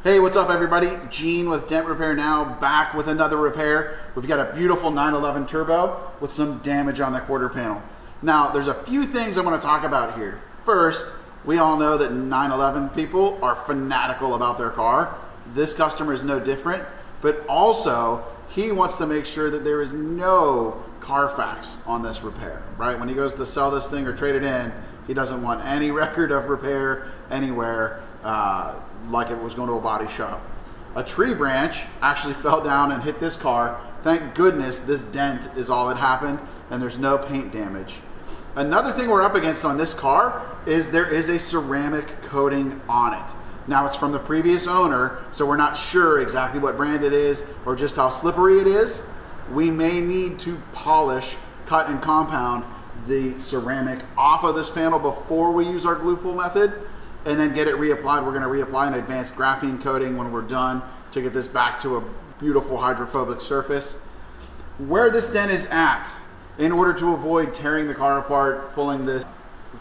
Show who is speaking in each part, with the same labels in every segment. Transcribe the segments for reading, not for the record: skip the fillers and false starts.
Speaker 1: Hey, what's up everybody? Gene with Dent Repair Now, back with another repair. We've got a beautiful 911 turbo with some damage on the quarter panel. Now, there's a few things I want to talk about here. First, we all know that 911 people are fanatical about their car. This customer is no different, but also he wants to make sure that there is no Carfax on this repair, right? When he goes to sell this thing or trade it in, he doesn't want any record of repair anywhere, like it was going to a body shop. A tree branch actually fell down and hit this car. Thank goodness this dent is all that happened and there's no paint damage. Another thing we're up against on this car is there is a ceramic coating on it. Now it's from the previous owner, so we're not sure exactly what brand it is or just how slippery it is. We may need to polish, cut and compound the ceramic off of this panel before we use our glue pull method, and then get it reapplied. We're going to reapply an advanced graphene coating when we're done to get this back to a beautiful hydrophobic surface. Where this dent is at, in order to avoid tearing the car apart, pulling this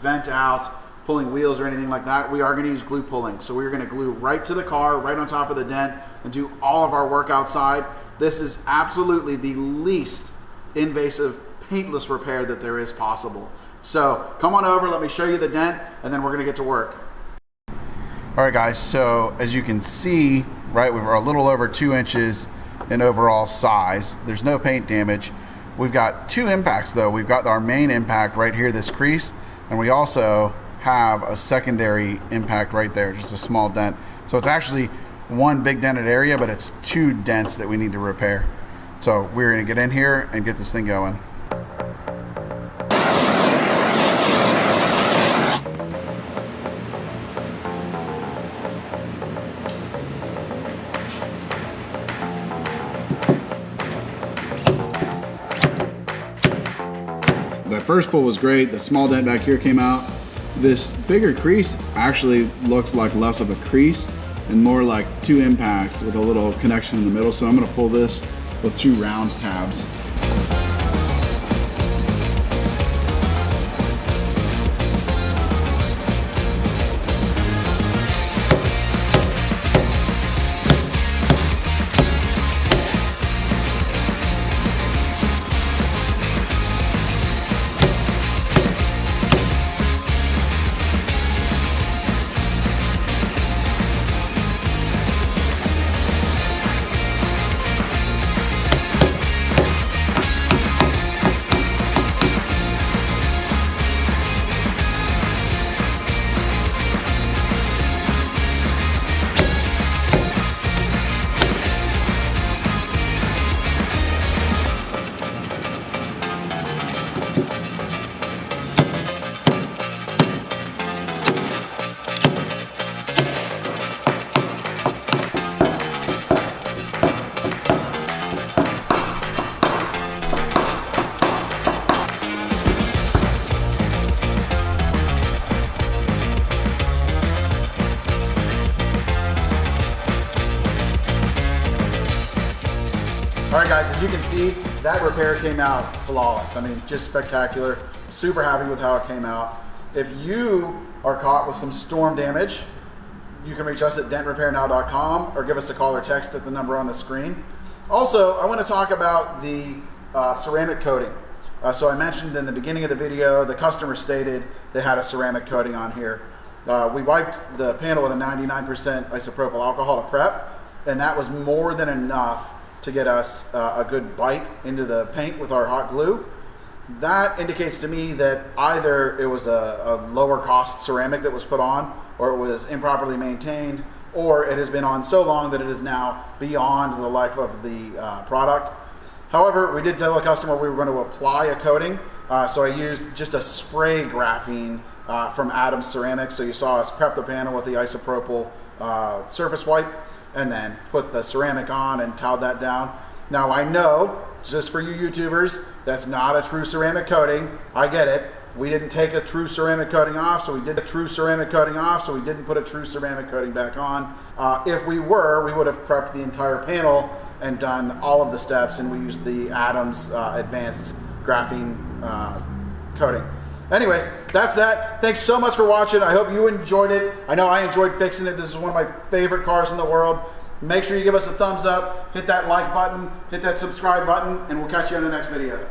Speaker 1: vent out, pulling wheels or anything like that, we are going to use glue pulling. So we're going to glue right to the car, right on top of the dent, and do all of our work outside. This is absolutely the least invasive paintless repair that there is possible. So come on over, let me show you the dent, and then we're going to get to work. All right guys, so as you can see, right, we're a little over 2 inches in overall size. There's no paint damage. We've got two impacts though. We've got our main impact right here, this crease, and we also have a secondary impact right there, just a small dent. So it's actually one big dented area, but it's two dents that we need to repair. So we're gonna get in here and get this thing going. That first pull was great. The small dent back here came out. This bigger crease actually looks like less of a crease and more like two impacts with a little connection in the middle. So I'm gonna pull this with two round tabs. All right guys, as you can see, that repair came out flawless. I mean, just spectacular. Super happy with how it came out. If you are caught with some storm damage, you can reach us at dentrepairnow.com or give us a call or text at the number on the screen. Also, I want to talk about the ceramic coating. So I mentioned in the beginning of the video, the customer stated they had a ceramic coating on here. We wiped the panel with a 99% isopropyl alcohol to prep, and that was more than enough to get us a good bite into the paint with our hot glue. That indicates to me that either it was a lower cost ceramic that was put on, or it was improperly maintained, or it has been on so long that it is now beyond the life of the product. However, we did tell the customer we were going to apply a coating, so I used just a spray graphene from Adams Ceramics. So you saw us prep the panel with the isopropyl surface wipe, and then put the ceramic on and toweled that down. Now I know, just for you YouTubers, that's not a true ceramic coating. I get it. We didn't take a true ceramic coating off, so we did a true ceramic coating off, so we didn't put a true ceramic coating back on. If we were, we would have prepped the entire panel and done all of the steps, and we used the Adams advanced graphene coating. Anyways, that's that. Thanks so much for watching. I hope you enjoyed it. I know I enjoyed fixing it. This is one of my favorite cars in the world. Make sure you give us a thumbs up, hit that like button, hit that subscribe button, and we'll catch you in the next video.